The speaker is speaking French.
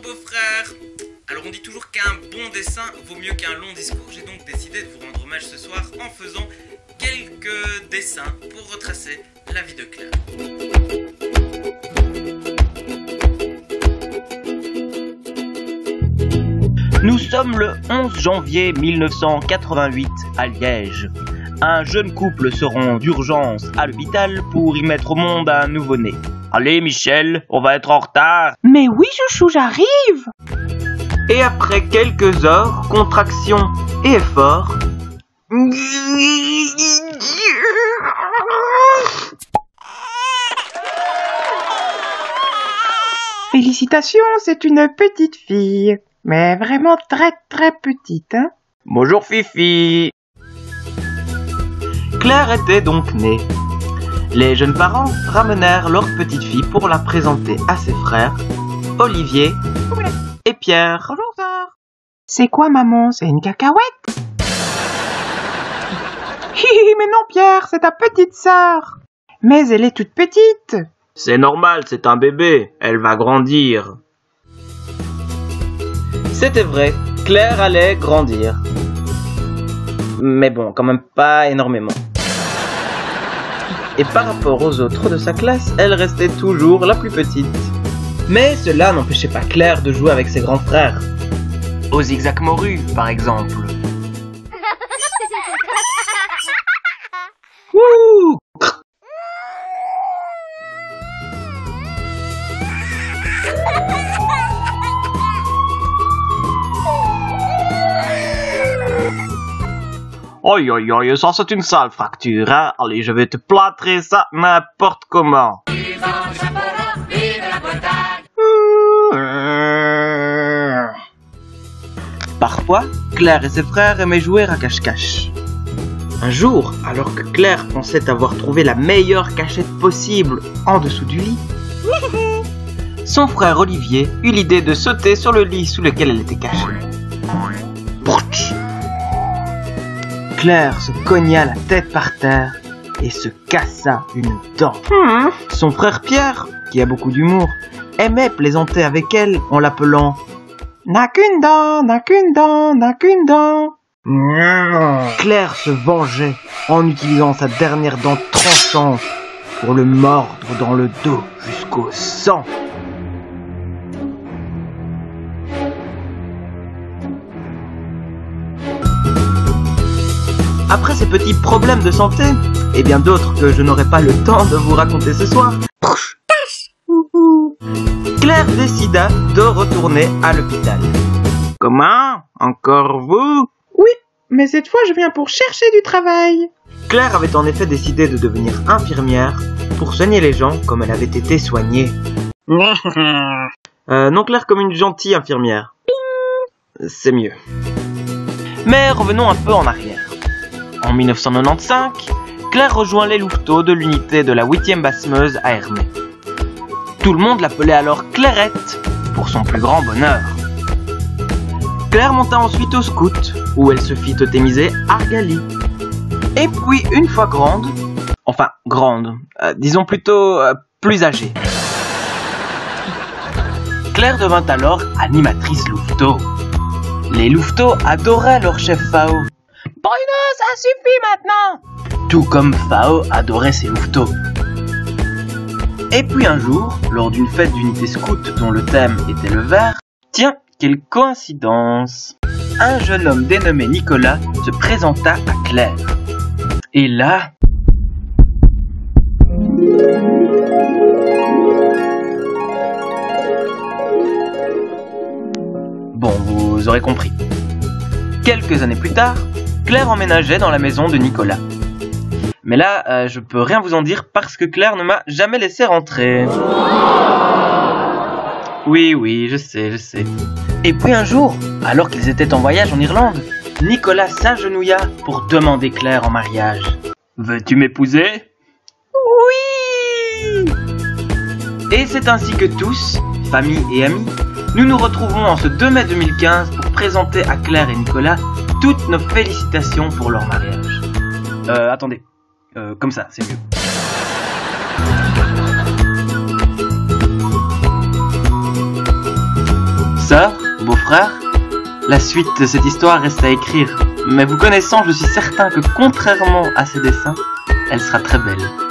beaux frères. Alors on dit toujours qu'un bon dessin vaut mieux qu'un long discours. J'ai donc décidé de vous rendre hommage ce soir en faisant quelques dessins pour retracer la vie de Claire. Nous sommes le 11 janvier 1988 à Liège. Un jeune couple se rend d'urgence à l'hôpital pour y mettre au monde un nouveau-né. Allez Michel, on va être en retard. Mais oui chouchou, j'arrive. Et après quelques heures, contractions et efforts... Félicitations, c'est une petite fille. Mais vraiment très très petite, hein. Bonjour Fifi. Claire était donc née. Les jeunes parents ramenèrent leur petite fille pour la présenter à ses frères, Olivier et Pierre. Bonjour sœur. C'est quoi maman? C'est une cacahuète? Hihi, mais non Pierre, c'est ta petite sœur. Mais elle est toute petite. C'est normal, c'est un bébé, elle va grandir. C'était vrai, Claire allait grandir. Mais bon, quand même pas énormément. Et par rapport aux autres de sa classe, elle restait toujours la plus petite. Mais cela n'empêchait pas Claire de jouer avec ses grands frères. Au zigzag morue, par exemple. Wouh! Aïe aïe aïe, ça c'est une sale fracture, hein. Allez, je vais te plâtrer ça n'importe comment. Parfois, Claire et ses frères aimaient jouer à cache-cache. Un jour, alors que Claire pensait avoir trouvé la meilleure cachette possible en dessous du lit, son frère Olivier eut l'idée de sauter sur le lit sous lequel elle était cachée. Pouch! Claire se cogna la tête par terre et se cassa une dent. Son frère Pierre, qui a beaucoup d'humour, aimait plaisanter avec elle en l'appelant « N'a qu'une dent, n'a qu'une dent, n'a qu'une dent ». Claire se vengeait en utilisant sa dernière dent tranchante pour le mordre dans le dos jusqu'au sang. Après ces petits problèmes de santé, et bien d'autres que je n'aurai pas le temps de vous raconter ce soir, Claire décida de retourner à l'hôpital. Comment? Encore vous? Oui, mais cette fois je viens pour chercher du travail. Claire avait en effet décidé de devenir infirmière pour soigner les gens comme elle avait été soignée. Non Claire comme une gentille infirmière. C'est mieux. Mais revenons un peu en arrière. En 1995, Claire rejoint les louveteaux de l'unité de la 8e basse Meuse à Hermé. Tout le monde l'appelait alors Clairette, pour son plus grand bonheur. Claire monta ensuite au scout, où elle se fit totémiser Argali. Et puis, une fois grande, disons plutôt plus âgée, Claire devint alors animatrice louveteau. Les louveteaux adoraient leur chef Fao. Bruno, ça suffit maintenant! Tout comme Fao adorait ses louveteaux. Et puis un jour, lors d'une fête d'unité scout dont le thème était le vert, tiens, quelle coïncidence! Un jeune homme dénommé Nicolas se présenta à Claire. Et là... Bon, vous aurez compris. Quelques années plus tard, Claire emménageait dans la maison de Nicolas. Mais là, je peux rien vous en dire parce que Claire ne m'a jamais laissé rentrer. Oui, je sais. Et puis un jour, alors qu'ils étaient en voyage en Irlande, Nicolas s'agenouilla pour demander Claire en mariage. Veux-tu m'épouser? Oui! Et c'est ainsi que tous, famille et amis, nous nous retrouvons en ce 2 mai 2015 pour présenter à Claire et Nicolas toutes nos félicitations pour leur mariage. Attendez. Comme ça, c'est mieux. Beau-frère, la suite de cette histoire reste à écrire, mais vous connaissant, je suis certain que contrairement à ces dessins, elle sera très belle.